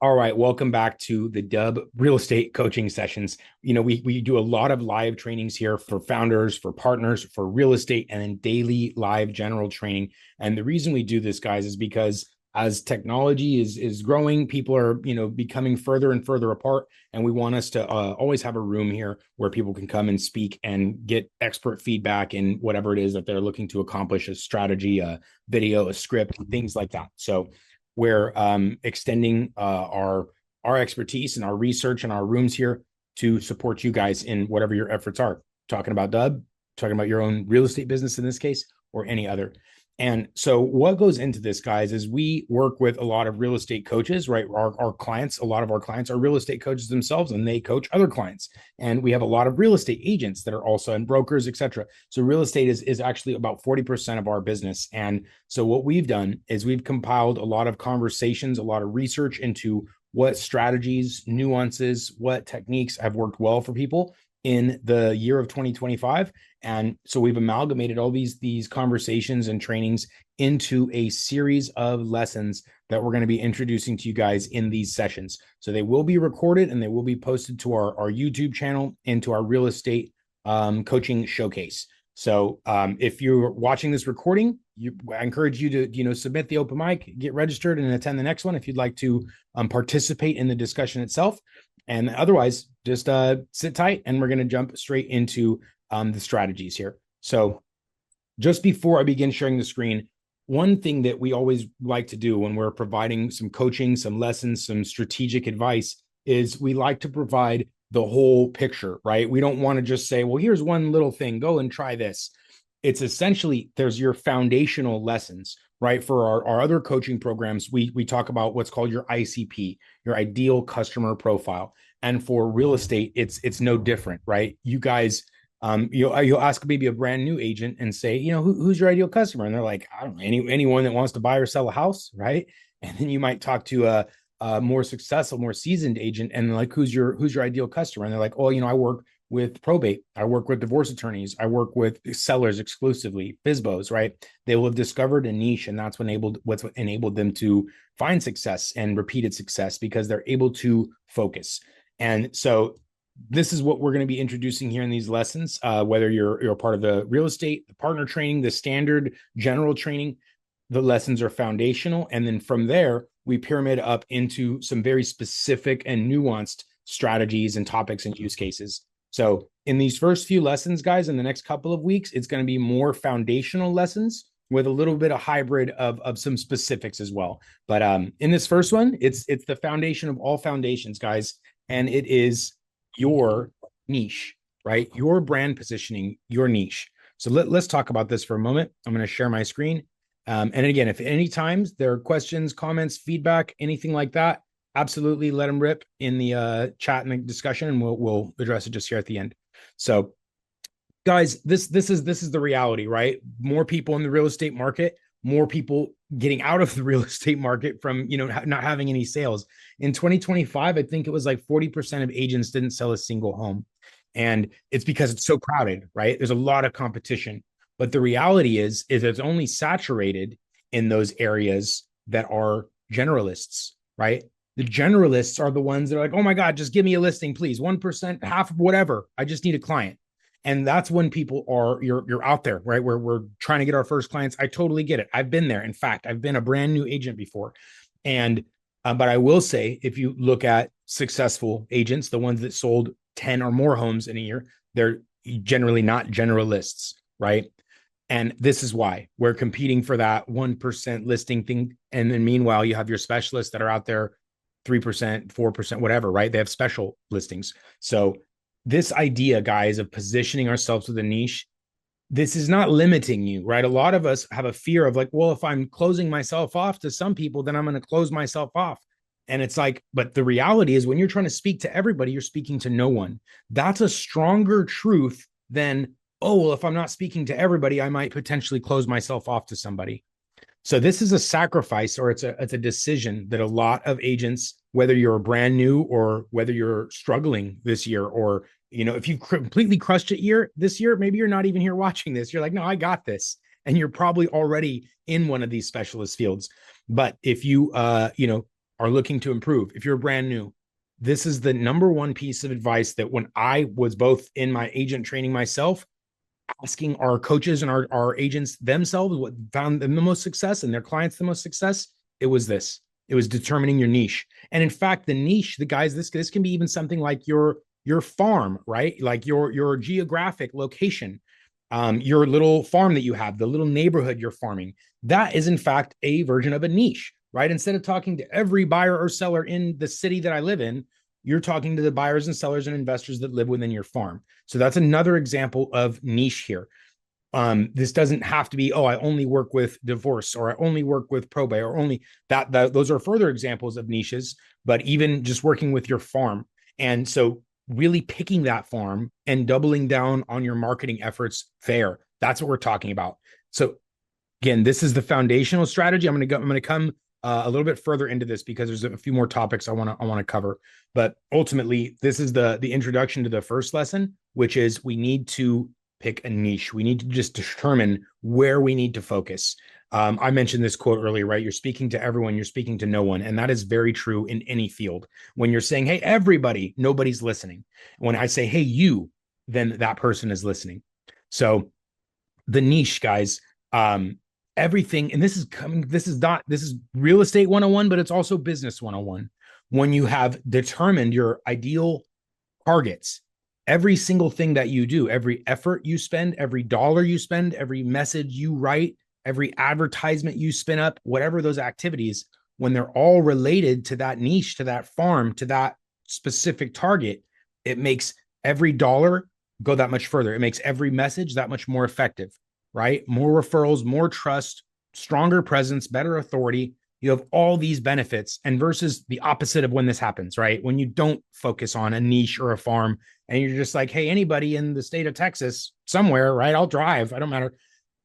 All right, welcome back to the Dubb real estate coaching sessions. We do a lot of live trainings here for founders, for partners, for real estate, and then daily live general training. And the reason we do this, guys, is because as technology is growing, people are becoming further and further apart, and we want us to always have a room here where people can come and speak and get expert feedback in whatever it is that they're looking to accomplish: a strategy, a video, a script, things like that. So we're extending our expertise and our research and our rooms here to support you guys in whatever your efforts are. Talking about Dubb, talking about your own real estate business in this case, or any other. And so what goes into this, guys, is we work with a lot of real estate coaches, right? Our clients, a lot of our clients are real estate coaches themselves, and they coach other clients. And we have a lot of real estate agents that are also and brokers, et cetera. So real estate is actually about 40% of our business. And so what we've done is we've compiled a lot of conversations, a lot of research into what strategies, nuances, what techniques have worked well for people in the year of 2025. And so we've amalgamated all these conversations and trainings into a series of lessons that we're going to be introducing to you guys in these sessions. So they will be recorded and they will be posted to our YouTube channel and to our real estate coaching showcase. So if you're watching this recording, I encourage you to submit the open mic, get registered, and attend the next one if you'd like to participate in the discussion itself. And otherwise, just sit tight, and we're going to jump straight into the strategies here. So just before I begin sharing the screen, one thing that we always like to do when we're providing some coaching, some lessons, some strategic advice is we like to provide the whole picture, right? We don't want to just say, well, here's one little thing, go and try this. It's essentially, there's your foundational lessons, right? For our other coaching programs, we talk about what's called your ICP, your ideal customer profile. And for real estate, it's no different, right? You guys, you'll ask maybe a brand new agent and say, who's your ideal customer? And they're like, I don't know, anyone that wants to buy or sell a house, right? And then you might talk to a more successful, more seasoned agent, and like, who's your ideal customer? And they're like, oh, I work with probate, I work with divorce attorneys, I work with sellers exclusively, FSBOs, right? They will have discovered a niche, and that's what's enabled them to find success and repeated success, because they're able to focus. And so this is what we're going to be introducing here in these lessons, whether you're a part of the real estate, the partner training, the standard general training. The lessons are foundational. And then from there, we pyramid up into some very specific and nuanced strategies and topics and use cases. So in these first few lessons, guys, in the next couple of weeks, it's going to be more foundational lessons with a little bit of hybrid of some specifics as well. But in this first one, it's the foundation of all foundations, guys. And it is your niche, right? Your brand positioning, your niche. So let's talk about this for a moment. I'm going to share my screen. And again, if any times there are questions, comments, feedback, anything like that, absolutely let them rip in the chat and the discussion, and we'll address it just here at the end. So guys, this is the reality, right? More people in the real estate market, more people getting out of the real estate market from not having any sales. In 2025, I think it was like 40% of agents didn't sell a single home. And it's because it's so crowded, right? There's a lot of competition. But the reality is it's only saturated in those areas that are generalists, right? The generalists are the ones that are like, oh my God, just give me a listing, please. 1%, half of whatever. I just need a client. And that's when people you're out there, right? We're trying to get our first clients. I totally get it. I've been there. In fact, I've been a brand new agent before. And, but I will say, if you look at successful agents, the ones that sold 10 or more homes in a year, they're generally not generalists, right? And this is why we're competing for that 1% listing thing. And then meanwhile, you have your specialists that are out there 3%, 4%, whatever, right? They have special listings. So this idea, guys, of positioning ourselves with a niche, this is not limiting you, right? A lot of us have a fear of like, well, if I'm closing myself off to some people, then I'm going to close myself off. And it's like, but the reality is when you're trying to speak to everybody, you're speaking to no one. That's a stronger truth than, oh, well, if I'm not speaking to everybody, I might potentially close myself off to somebody. So this is a sacrifice, or it's a decision that a lot of agents, whether you're brand new or whether you're struggling this year, or if you've completely crushed it this year, maybe you're not even here watching this. You're like, no, I got this, and you're probably already in one of these specialist fields. But if you are looking to improve, if you're brand new, this is the number one piece of advice that when I was both in my agent training myself, asking our coaches and our agents themselves what found them the most success and their clients the most success, it was this. It was determining your niche. And in fact, the niche, the guys, this can be even something like your farm, right? Like your geographic location, your little farm that you have, the little neighborhood you're farming. That is in fact a version of a niche, right? Instead of talking to every buyer or seller in the city that I live in, you're talking to the buyers and sellers and investors that live within your farm. So that's another example of niche here. This doesn't have to be, oh, I only work with divorce, or I only work with probate, or only that those are further examples of niches, but even just working with your farm. And so really picking that farm and doubling down on your marketing efforts there. That's what we're talking about. So again, this is the foundational strategy. I'm going to come a little bit further into this because there's a few more topics I want to cover. But ultimately, this is the introduction to the first lesson, which is we need to pick a niche. We need to just determine where we need to focus. I mentioned this quote earlier, right? You're speaking to everyone, you're speaking to no one. And that is very true in any field. When you're saying, hey, everybody, nobody's listening. When I say, hey, you, then that person is listening. So the niche, guys, everything, and this is real estate 101, but it's also business 101. When you have determined your ideal targets, every single thing that you do, every effort you spend, every dollar you spend, every message you write, every advertisement you spin up, whatever those activities, when they're all related to that niche, to that farm, to that specific target, it makes every dollar go that much further. It makes every message that much more effective, right? More referrals, more trust, stronger presence, better authority. You have all these benefits, and versus the opposite of when this happens, right? When you don't focus on a niche or a farm and you're just like, hey, anybody in the state of Texas somewhere, right? I'll drive. I don't matter.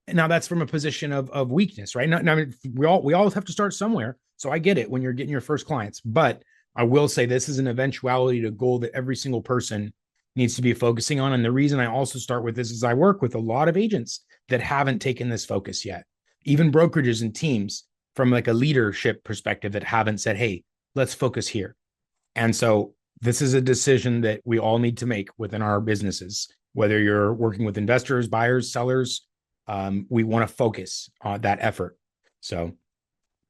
Now that's from a position of weakness, right? Now, I mean, we all have to start somewhere. So I get it when you're getting your first clients, but I will say this is an eventuality to goal that every single person needs to be focusing on. And the reason I also start with this is I work with a lot of agents that haven't taken this focus yet, even brokerages and teams from like a leadership perspective that haven't said, hey, let's focus here. And so this is a decision that we all need to make within our businesses, whether you're working with investors, buyers, sellers. We want to focus on that effort. So,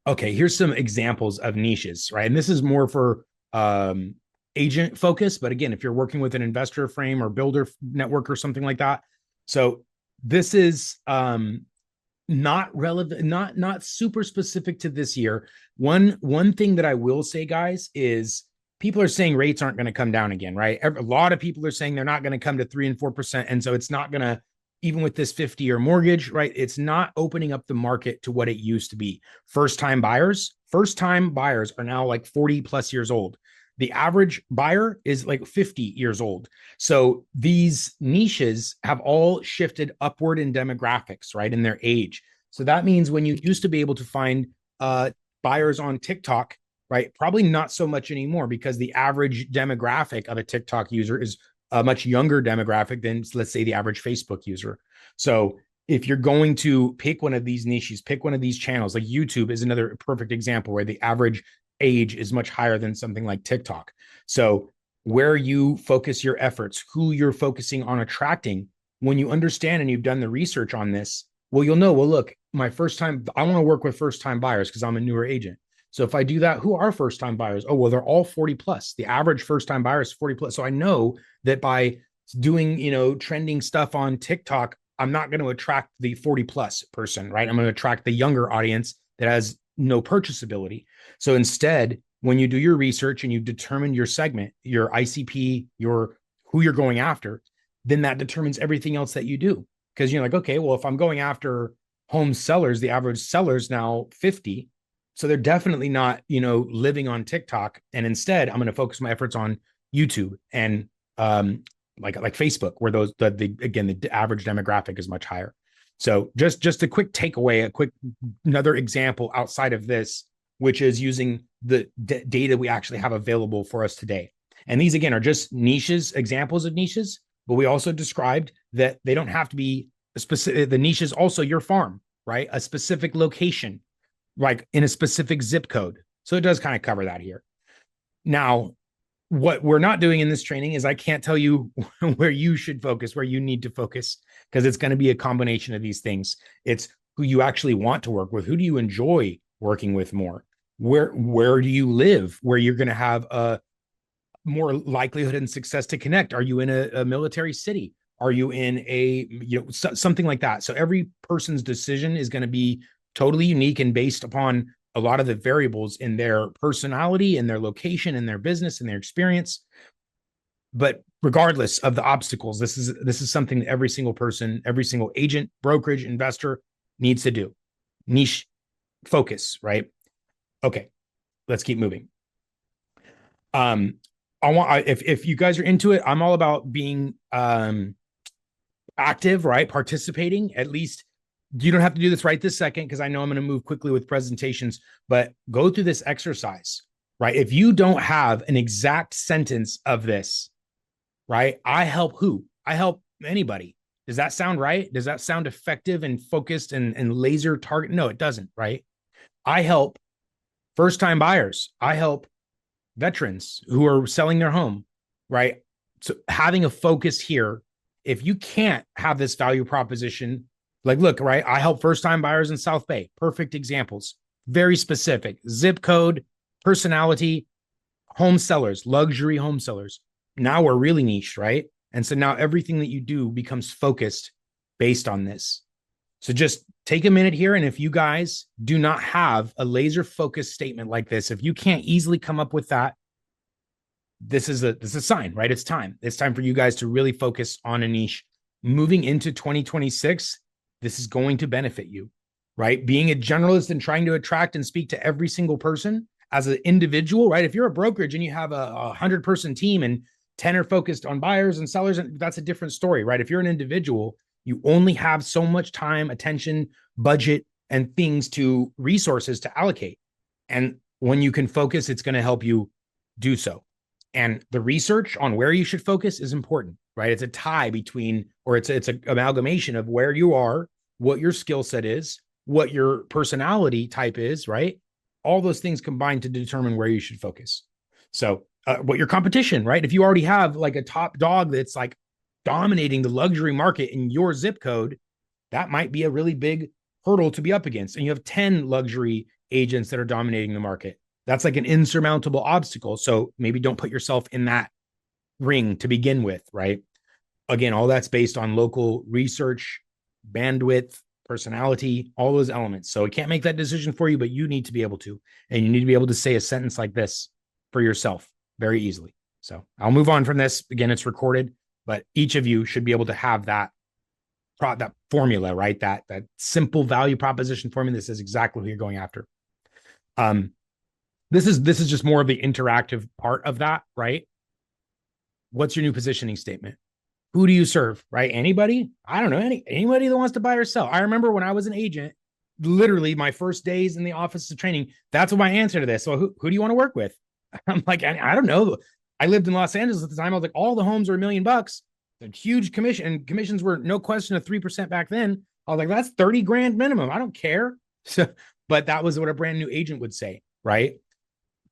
okay, here's some examples of niches, right? And this is more for agent focus. But again, if you're working with an investor frame or builder network or something like that. So this is not relevant, not super specific to this year. One thing that I will say, guys, is people are saying rates aren't going to come down again, right? A lot of people are saying they're not going to come to 3 and 4%. And so it's not going to, even with this 50-year mortgage, right? It's not opening up the market to what it used to be. First-time buyers are now like 40 plus years old. The average buyer is like 50 years old. So these niches have all shifted upward in demographics, right? In their age. So that means when you used to be able to find buyers on TikTok, right? Probably not so much anymore, because the average demographic of a TikTok user is a much younger demographic than, let's say, the average Facebook user. So if you're going to pick one of these niches, pick one of these channels, like YouTube is another perfect example where the average age is much higher than something like TikTok. So where you focus your efforts, who you're focusing on attracting, when you understand and you've done the research on this, well, you'll know, well, look, I want to work with first-time buyers because I'm a newer agent. So if I do that, who are first-time buyers? Oh, well, they're all 40 plus. The average first-time buyer is 40 plus. So I know that by doing, trending stuff on TikTok, I'm not going to attract the 40 plus person, right? I'm going to attract the younger audience that has no purchase ability. So instead, when you do your research and you determine your segment, your ICP, who you're going after, then that determines everything else that you do. Because you're like, okay, well, if I'm going after home sellers, the average seller's now 50. So they're definitely not, living on TikTok. And instead, I'm going to focus my efforts on YouTube and like Facebook, where the average demographic is much higher. So just a quick takeaway, another example outside of this, which is using the data we actually have available for us today. And these, again, are just niches, examples of niches, but we also described that they don't have to be specific. The niche is also your farm, right? A specific location, like in a specific zip code. So it does kind of cover that here. Now, what we're not doing in this training is I can't tell you where you should focus, where you need to focus, because it's going to be a combination of these things. It's who you actually want to work with. Who do you enjoy working with more? Where do you live? Where you're going to have a more likelihood and success to connect? Are you in a military city? Are you in a, something like that? So every person's decision is going to be totally unique and based upon a lot of the variables in their personality and their location and their business and their experience. But regardless of the obstacles, this is something that every single person, every single agent, brokerage, investor needs to do. Niche focus, right? Okay, let's keep moving. I want, if you guys are into it, I'm all about being active, right? Participating. At least you don't have to do this right this second, because I know I'm going to move quickly with presentations, but go through this exercise, right? If you don't have an exact sentence of this, right? I help who? I help anybody. Does that sound right? Does that sound effective and focused and laser target? No, it doesn't, right? I help first time buyers. I help veterans who are selling their home, right? So having a focus here, if you can't have this value proposition, like, look, right? I help first time buyers in South Bay. Perfect examples. Very specific. Zip code, personality, home sellers, luxury home sellers. Now we're really niche, right? And so now everything that you do becomes focused based on this. So just take a minute here. And if you guys do not have a laser focused statement like this, if you can't easily come up with that, this is a sign, right? It's time. It's time for you guys to really focus on a niche. Moving into 2026, this is going to benefit you, right? Being a generalist and trying to attract and speak to every single person as an individual, right? If you're a brokerage and you have a 100-person team and 10 are focused on buyers and sellers, and that's a different story, right? If you're an individual, you only have so much time, attention, budget, and things to resources to allocate. And when you can focus, it's going to help you do so. And the research on where you should focus is important, right? It's a tie between, or it's an amalgamation of where you are, what your skill set is, what your personality type is, right? All those things combine to determine where you should focus. So what your competition, right? If you already have like a top dog that's like dominating the luxury market in your zip code, that might be a really big hurdle to be up against. And you have 10 luxury agents that are dominating the market. That's like an insurmountable obstacle. So maybe don't put yourself in that ring to begin with, right? Again, all that's based on local research, bandwidth, personality, all those elements. So I can't make that decision for you, but you need to be able to. And you need to be able to say a sentence like this for yourself very easily. So I'll move on from this. Again, it's recorded, but each of you should be able to have that formula, right? That simple value proposition formula that says exactly who you're going after. This is just more of the interactive part of that, right? What's your new positioning statement? Who do you serve, right? Anybody? I don't know, anybody that wants to buy or sell. I remember when I was an agent, literally my first days in the office of training, that's what my answer to this. So who do you want to work with? I'm like, I don't know. I lived in Los Angeles at the time. I was like, all the homes are $1 million. A huge commission, and commissions were no question of 3% back then. I was like, that's 30 grand minimum. I don't care. So, but that was what a brand new agent would say, right?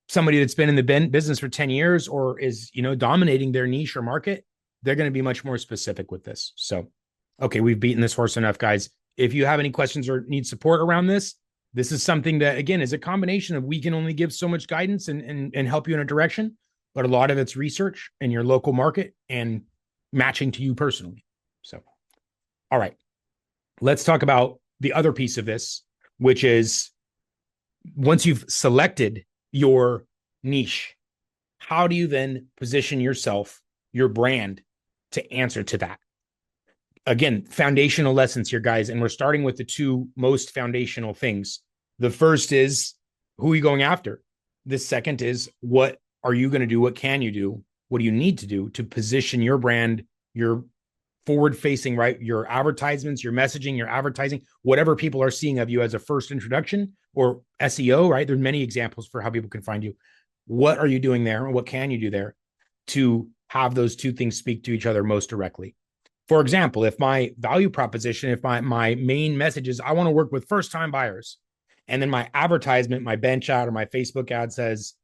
Somebody that's been in the business for 10 years or is, dominating their niche or market, they're going to be much more specific with this. So, okay, we've beaten this horse enough, guys. If you have any questions or need support around this, this is something that, again, is a combination of we can only give so much guidance and help you in a direction, but a lot of it's research in your local market and matching to you personally. So, all right, let's talk about the other piece of this, which is once you've selected your niche, how do you then position yourself, your brand, to answer to that? Again, foundational lessons here, guys. And we're starting with the two most foundational things. The first is who are you going after? The second is what are you going to do? What can you do? What do you need to do to position your brand, your forward facing, right? Your advertisements, your messaging, your advertising, whatever people are seeing of you as a first introduction or SEO, right? There's many examples for how people can find you. What are you doing there? And what can you do there to have those two things speak to each other most directly? For example, if my value proposition, if my main message is I want to work with first-time buyers, And then my advertisement, my bench ad or my Facebook ad says,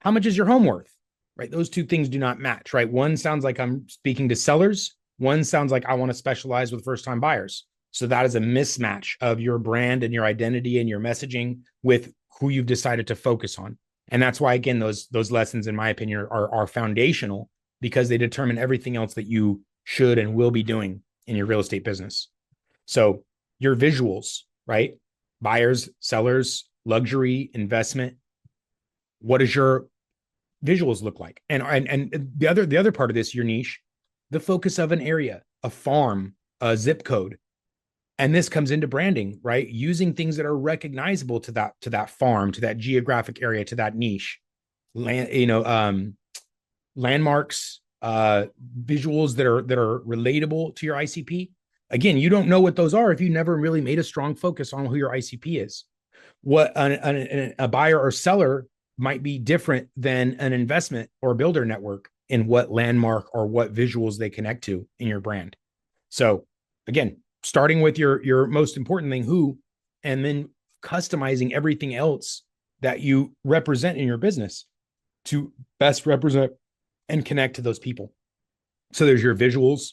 how much is your home worth? Right? Those two things do not match, right? One sounds like I'm speaking to sellers. One sounds like I want to specialize with first time buyers. So that is a mismatch of your brand and your identity and your messaging with who you've decided to focus on. And that's why, again, those lessons, in my opinion, are foundational, because they determine everything else that you should and will be doing in your real estate business. So your visuals, right? Buyers, sellers, luxury, investment. What does your visuals look like? And the other part of this, your niche, the focus of an area, a farm, a zip code. And this comes into branding, right? Using things that are recognizable to that farm, to that geographic area, to that niche. Landmarks, visuals that are relatable to your ICP. Again, you don't know what those are if you never really made a strong focus on who your ICP is. What a buyer or seller might be different than an investment or builder network in what landmark or what visuals they connect to in your brand. So again, starting with your most important thing, who, and then customizing everything else that you represent in your business to best represent and connect to those people. So there's your visuals,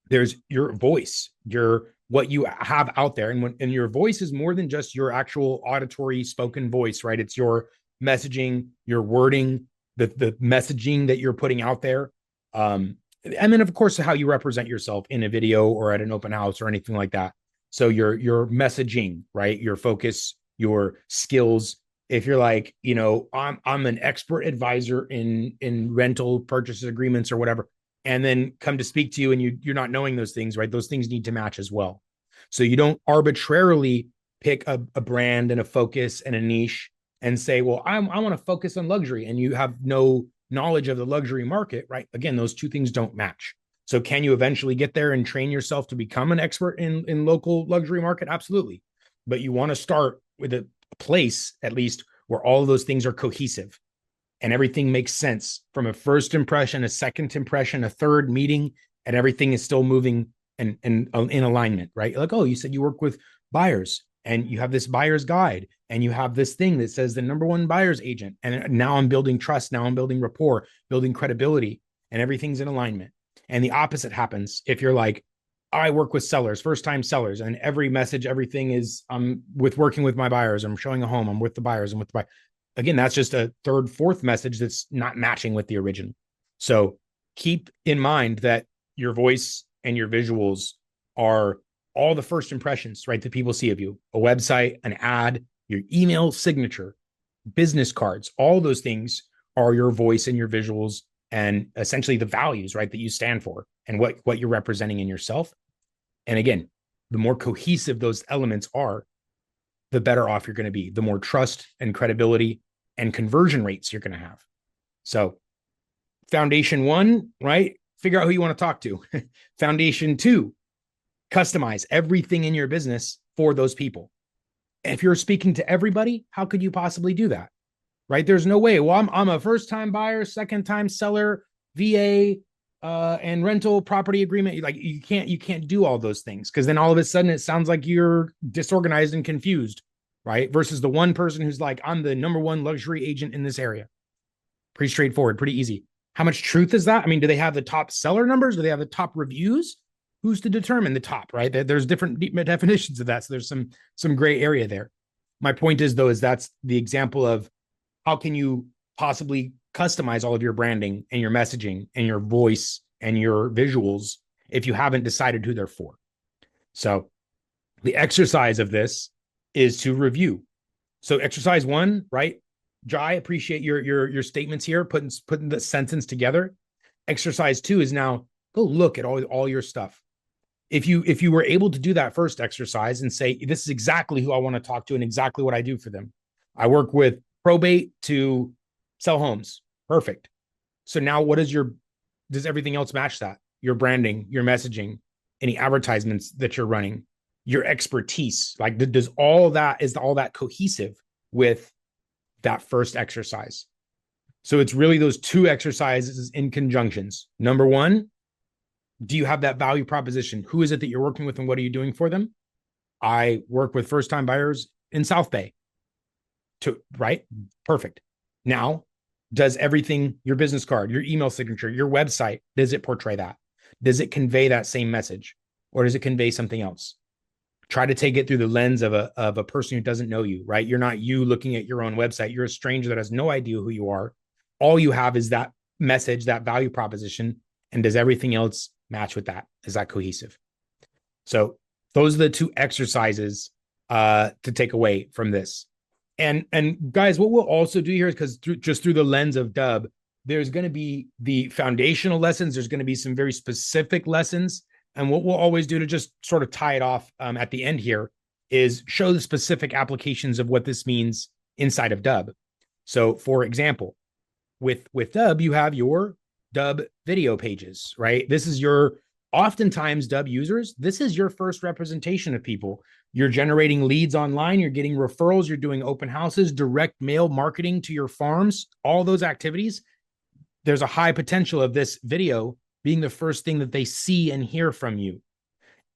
there's your voice, your what you have out there. And your voice is more than just your actual auditory spoken voice, right? It's your messaging, your wording, the messaging that you're putting out there. And then of course, how you represent yourself in a video or at an open house or anything like that. So your messaging, right? Your focus, your skills. If you're like, I'm an expert advisor in rental purchase agreements or whatever, and then come to speak to you and you're not knowing those things, right? Those things need to match as well. So you don't arbitrarily pick a brand and a focus and a niche and say, well, I want to focus on luxury, and you have no knowledge of the luxury market, right? Again, those two things don't match. So can you eventually get there and train yourself to become an expert in local luxury market? Absolutely. But you want to start with a place, at least, where all of those things are cohesive and everything makes sense from a first impression, a second impression, a third meeting, and everything is still moving and in alignment, right? Like, oh, you said you work with buyers and you have this buyer's guide and you have this thing that says the number one buyer's agent. And now I'm building trust. Now I'm building rapport, building credibility, and everything's in alignment. And the opposite happens if you're like, I work with sellers, first time sellers, and every message, everything is I'm with working with my buyers. I'm showing a home. I'm with the buyers. I'm with the buyers. Again, that's just a third, fourth message that's not matching with the original. So keep in mind that your voice and your visuals are all the first impressions, right? That people see of you, a website, an ad, your email signature, business cards, all those things are your voice and your visuals and essentially the values, right? That you stand for and what you're representing in yourself. And again, the more cohesive those elements are, the better off you're going to be, the more trust and credibility and conversion rates you're going to have. So foundation one, right? Figure out who you want to talk to. Foundation two, customize everything in your business for those people. If you're speaking to everybody, how could you possibly do that? Right? There's no way. Well, I'm a first-time buyer, second-time seller, VA, and rental property agreement. Like you can't do all those things, because then all of a sudden it sounds like you're disorganized and confused, right? Versus the one person who's like, I'm the number one luxury agent in this area. Pretty straightforward, pretty easy. How much truth is that? I mean, do they have the top seller numbers? Do they have the top reviews? Who's to determine the top, right? There's different definitions of that. So there's some gray area there. My point is, though, is that's the example of how can you possibly customize all of your branding and your messaging and your voice and your visuals if you haven't decided who they're for. So the exercise of this is to review. So exercise one, right? Jai, appreciate your statements here, putting the sentence together. Exercise two is now go look at all your stuff. If you were able to do that first exercise and say, this is exactly who I want to talk to and exactly what I do for them. I work with probate to sell homes. Perfect. So now does everything else match that? Your branding, your messaging, any advertisements that you're running, your expertise, like is all that cohesive with that first exercise? So it's really those two exercises in conjunctions. Number one, do you have that value proposition? Who is it that you're working with and what are you doing for them? I work with first-time buyers in South Bay. Right? Perfect. Now, does everything, your business card, your email signature, your website, does it portray that? Does it convey that same message? Or does it convey something else? Try to take it through the lens of a person who doesn't know you, right? You're not you looking at your own website. You're a stranger that has no idea who you are. All you have is that message, that value proposition. And does everything else match with that? Is that cohesive? So those are the two exercises to take away from this. And guys, what we'll also do here is, because through the lens of Dubb, there's going to be the foundational lessons. There's going to be some very specific lessons. And what we'll always do to just sort of tie it off at the end here is show the specific applications of what this means inside of Dubb. So for example, with Dubb, you have your Dubb video pages, right? This is oftentimes Dubb users, this is your first representation of people. You're generating leads online, you're getting referrals, you're doing open houses, direct mail marketing to your farms, all those activities. There's a high potential of this video being the first thing that they see and hear from you.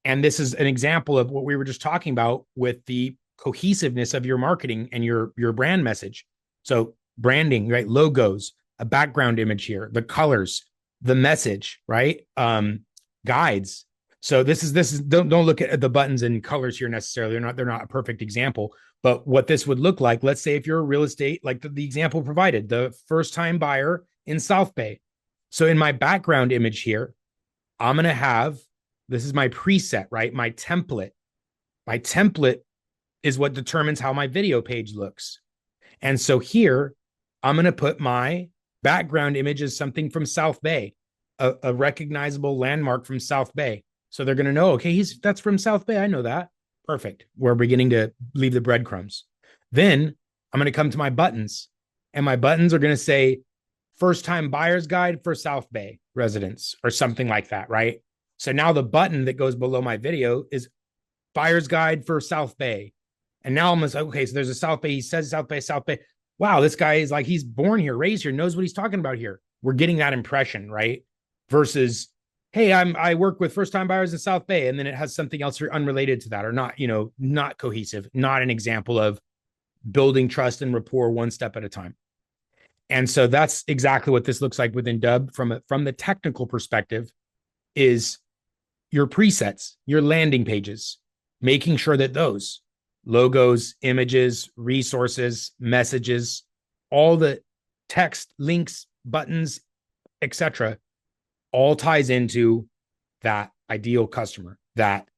And this is an example of what we were just talking about with the cohesiveness of your marketing and your brand message. So branding, right? Logos, a background image here, the colors, the message, right? Guides. So this is don't look at the buttons and colors here necessarily. They're not a perfect example, but what this would look like, let's say if you're a real estate, like the example provided, the first time buyer in South Bay. So in my background image here, I'm going to have, this is my preset, right? My template. My template is what determines how my video page looks. And so here, I'm going to put my background image as something from South Bay, a recognizable landmark from South Bay. So they're going to know, okay, that's from South Bay. I know that. Perfect. We're beginning to leave the breadcrumbs. Then I'm going to come to my buttons, and my buttons are going to say first time buyer's guide for South Bay residents or something like that, right? So now the button that goes below my video is buyer's guide for South Bay. And now I'm like, okay, so there's a South Bay. He says South Bay, South Bay. Wow, this guy is like, he's born here, raised here, knows what he's talking about here. We're getting that impression, right? Versus, hey, I work with first time buyers in South Bay, and then it has something else unrelated to that, or not, not cohesive, not an example of building trust and rapport one step at a time. And so that's exactly what this looks like within Dubb from the technical perspective, is your presets, your landing pages, making sure that those logos, images, resources, messages, all the text, links, buttons, etc., all ties into that ideal customer, that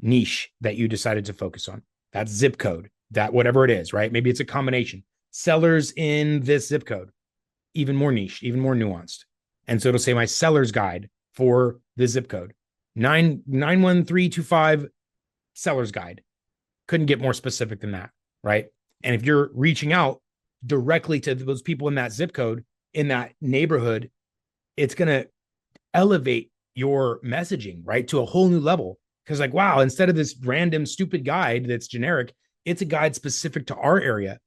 niche that you decided to focus on, that zip code, that whatever it is, right? Maybe it's a combination. Sellers in this zip code, even more niche, even more nuanced. And so it'll say my seller's guide for this zip code, 91325 seller's guide. Couldn't get more specific than that, right? And if you're reaching out directly to those people in that zip code, in that neighborhood, it's going to elevate your messaging, right, to a whole new level. Because like, wow, instead of this random stupid guide that's generic, it's a guide specific to our area.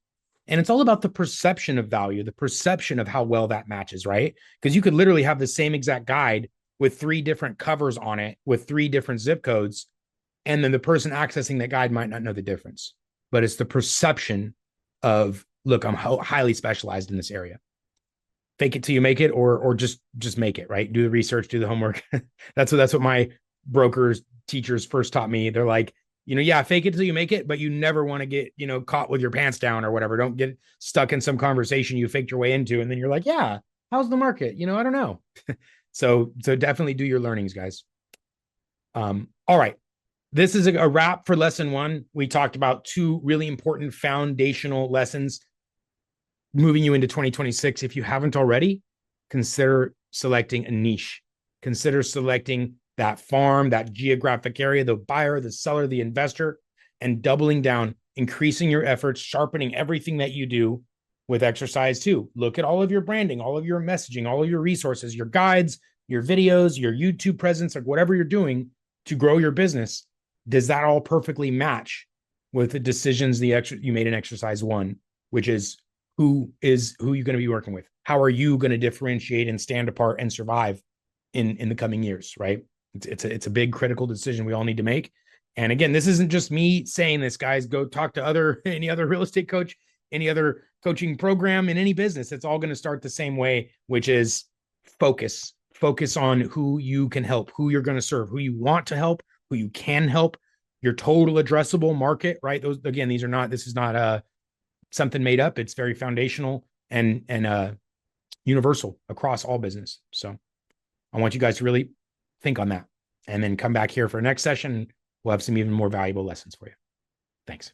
And it's all about the perception of value, the perception of how well that matches, right? Because you could literally have the same exact guide with 3 different covers on it, with 3 different zip codes, and then the person accessing that guide might not know the difference. But it's the perception of, look, I'm highly specialized in this area. Fake it till you make it, or just make it, right? Do the research, do the homework. That's what my brokers, teachers first taught me. They're like, yeah, fake it till you make it, but you never want to get, caught with your pants down or whatever. Don't get stuck in some conversation you faked your way into, and then you're like, yeah, how's the market? I don't know. So definitely do your learnings, guys. All right. This is a wrap for lesson 1. We talked about 2 really important foundational lessons moving you into 2026. If you haven't already, consider selecting a niche. Consider selecting that farm, that geographic area, the buyer, the seller, the investor, and doubling down, increasing your efforts, sharpening everything that you do with exercise 2. Look at all of your branding, all of your messaging, all of your resources, your guides, your videos, your YouTube presence, or whatever you're doing to grow your business. Does that all perfectly match with the decisions you made in exercise 1, which is who you're going to be working with? How are you going to differentiate and stand apart and survive in the coming years, right? It's a big critical decision we all need to make. And again, this isn't just me saying this, guys. Go talk to any other real estate coach, any other coaching program in any business. It's all going to start the same way, which is focus. Focus on who you can help, who you're going to serve, who you want to help, who you can help, your total addressable market, right? Those, again, this is not something made up. It's very foundational and universal across all business. So I want you guys to really think on that and then come back here for next session. We'll have some even more valuable lessons for you. Thanks.